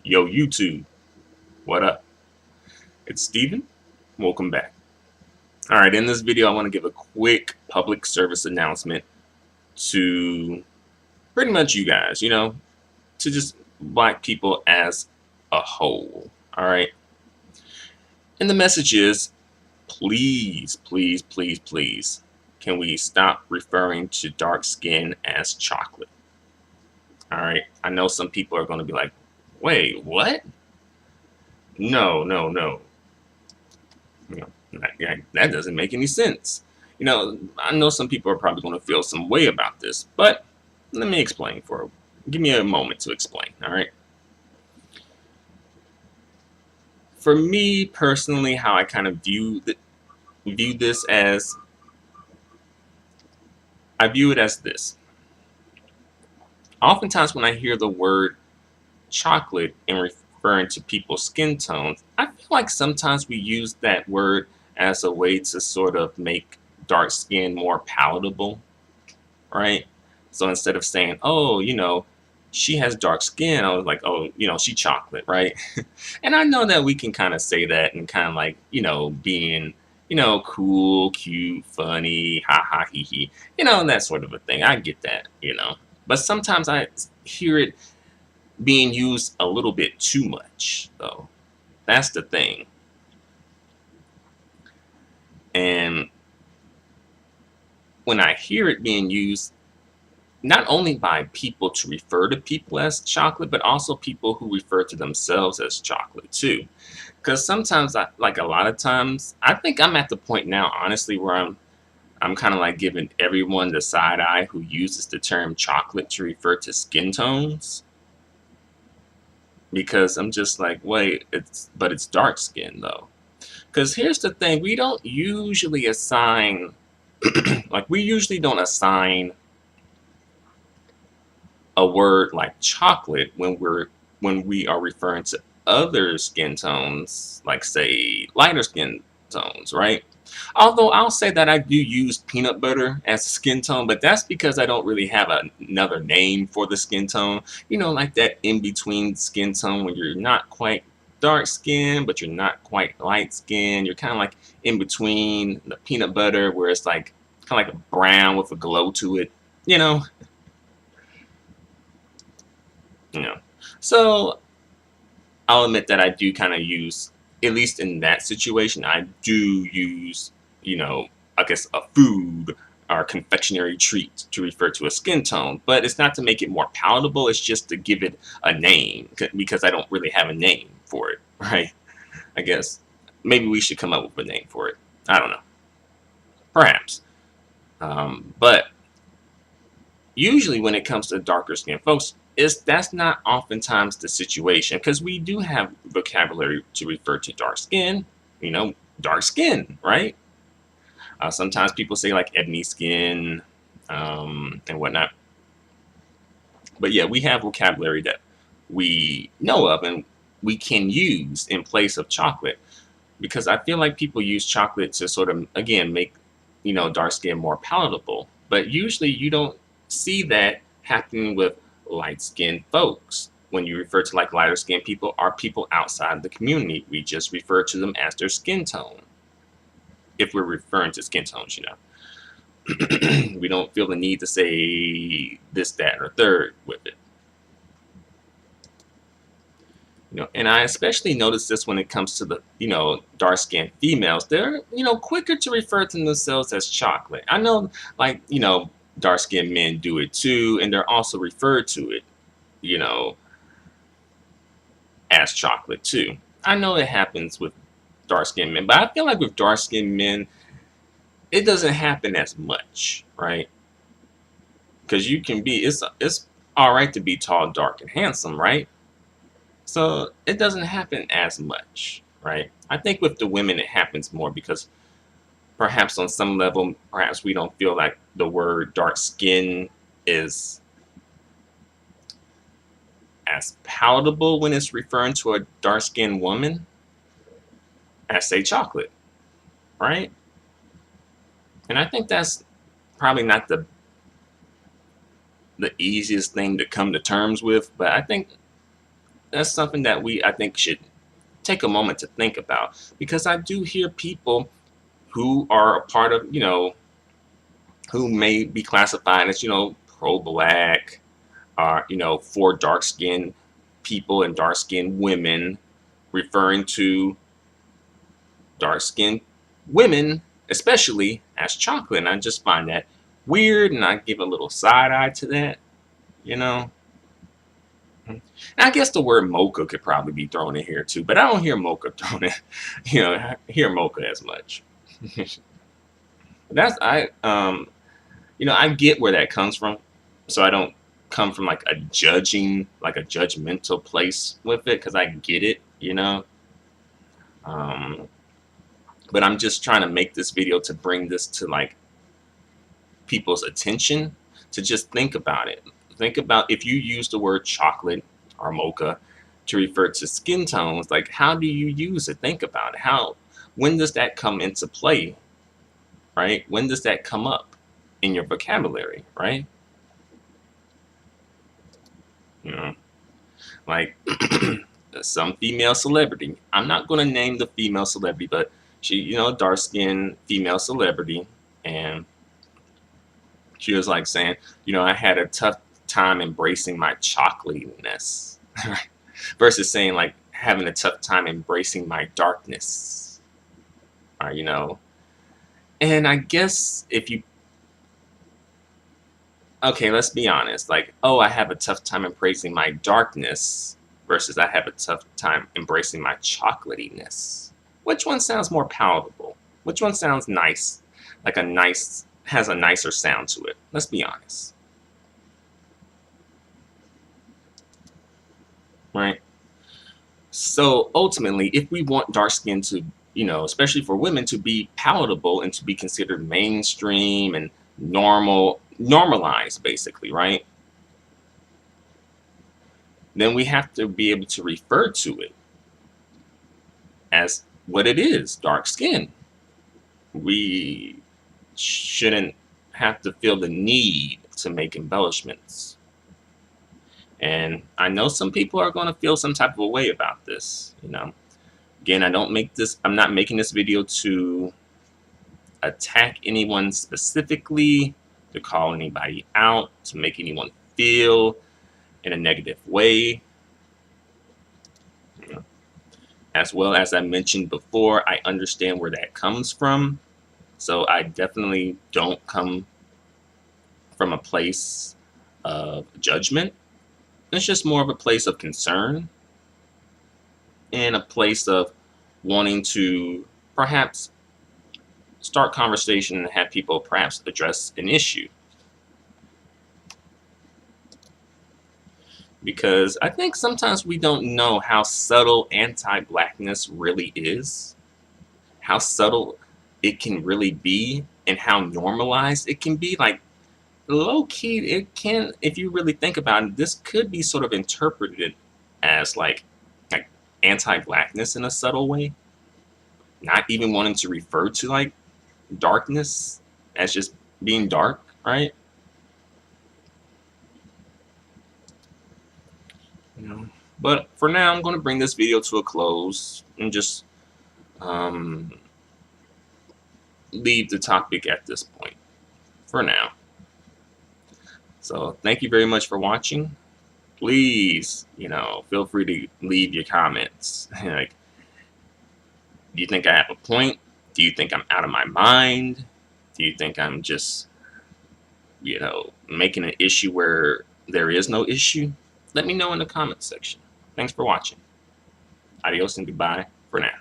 Yo, YouTube, what up? It's Steven. Welcome back. All right, in this video, I want to give a quick public service announcement to pretty much you guys, to just black people as a whole. All right. And the message is please, please, please, please, can we stop referring to dark skin as chocolate? All right. I know some people are going to be like, wait, what? No, no, no. That doesn't make any sense. I know some people are probably going to feel some way about this, but let me explain give me a moment to explain, all right? For me personally, how I kind of view this as, I view it as this. Oftentimes when I hear the word chocolate in referring to people's skin tones, I feel like sometimes we use that word as a way to sort of make dark skin more palatable, right? So instead of saying, oh, she has dark skin, I was like, oh, she chocolate, right? And I know that we can kind of say that and kind of like, being, cool, cute, funny, ha ha, he he, and that sort of a thing. I get that, But sometimes I hear it being used a little bit too much, though. That's the thing. And when I hear it being used, not only by people to refer to people as chocolate, but also people who refer to themselves as chocolate too. Because sometimes, like a lot of times, I think I'm at the point now, honestly, where I'm kind of like giving everyone the side eye who uses the term chocolate to refer to skin tones. Because I'm just like, wait, it's dark skin though. Because here's the thing, we don't usually assign, we usually don't assign a word like chocolate when we are referring to other skin tones, like say lighter skin tones, right? Although I'll say that I do use peanut butter as a skin tone, but that's because I don't really have another name for the skin tone. Like that in-between skin tone when you're not quite dark skin, but you're not quite light skin. You're kind of like in between the peanut butter where it's like kind of like a brown with a glow to it, you know? So I'll admit that I do kind of use, at least in that situation, I do use, I guess a food or confectionery treat to refer to a skin tone, but it's not to make it more palatable. It's just to give it a name because I don't really have a name for it, right? I guess maybe we should come up with a name for it. I don't know. Perhaps. But usually when it comes to darker skin folks, that's not oftentimes the situation because we do have vocabulary to refer to dark skin, dark skin, right? Sometimes people say like ebony skin and whatnot. But yeah, we have vocabulary that we know of and we can use in place of chocolate because I feel like people use chocolate to sort of, again, make, dark skin more palatable. But usually you don't see that happening with light-skinned folks. When you refer to like lighter skinned people or people outside the community, we just refer to them as their skin tone. If we're referring to skin tones, we don't feel the need to say this, that, or third with it. And I especially notice this when it comes to the, dark-skinned females. They're, quicker to refer to themselves as chocolate. I know, like, dark-skinned men do it too, and they're also referred to it, as chocolate too. I know it happens with dark-skinned men, but I feel like with dark-skinned men, it doesn't happen as much, right? Because you can be, it's all right to be tall, dark, and handsome, right? So it doesn't happen as much, right? I think with the women it happens more because perhaps on some level, perhaps we don't feel like the word dark skin is as palatable when it's referring to a dark skinned woman as say chocolate, right? And I think that's probably not the easiest thing to come to terms with, but I think that's something that I think should take a moment to think about, because I do hear people who are a part of, who may be classified as, pro-black, or, for dark-skinned people and dark-skinned women, referring to dark-skinned women, especially, as chocolate. And I just find that weird, and I give a little side eye to that, you know. And I guess the word mocha could probably be thrown in here too, but I don't hear mocha thrown in, I hear mocha as much. That's I get where that comes from, so I don't come from like a judgmental place with it, because I get it. Um, but I'm just trying to make this video to bring this to like people's attention, to just think about it. Think about, if you use the word chocolate or mocha to refer to skin tones, like, how do you use it? Think about it. When does that come into play, right? When does that come up in your vocabulary, right? Like some female celebrity. I'm not going to name the female celebrity, but she, dark-skinned female celebrity, and she was like saying, I had a tough time embracing my chocolatiness, versus saying like having a tough time embracing my darkness, or, and I guess okay, let's be honest, like, oh, I have a tough time embracing my darkness versus I have a tough time embracing my chocolatiness. Which one sounds more palatable? Which one sounds nice? Like has a nicer sound to it? Let's be honest. Right? So ultimately, if we want dark skin to, especially for women, to be palatable and to be considered mainstream and normalized, basically, right? Then we have to be able to refer to it as what it is, dark skin. We shouldn't have to feel the need to make embellishments. And I know some people are going to feel some type of a way about this, Again, I'm not making this video to attack anyone specifically, to call anybody out, to make anyone feel in a negative way. As well as I mentioned before, I understand where that comes from. So I definitely don't come from a place of judgment. It's just more of a place of concern, and a place of wanting to perhaps start conversation and have people perhaps address an issue. Because I think sometimes we don't know how subtle anti-blackness really is, how subtle it can really be, and how normalized it can be. Like, low-key, it can, if you really think about it, this could be sort of interpreted as like anti-blackness in a subtle way, not even wanting to refer to like darkness as just being dark, right? But for now, I'm going to bring this video to a close and just leave the topic at this point for now. So thank you very much for watching. Please, feel free to leave your comments. Like, do you think I have a point? Do you think I'm out of my mind? Do you think I'm just, making an issue where there is no issue? Let me know in the comments section. Thanks for watching. Adios and goodbye for now.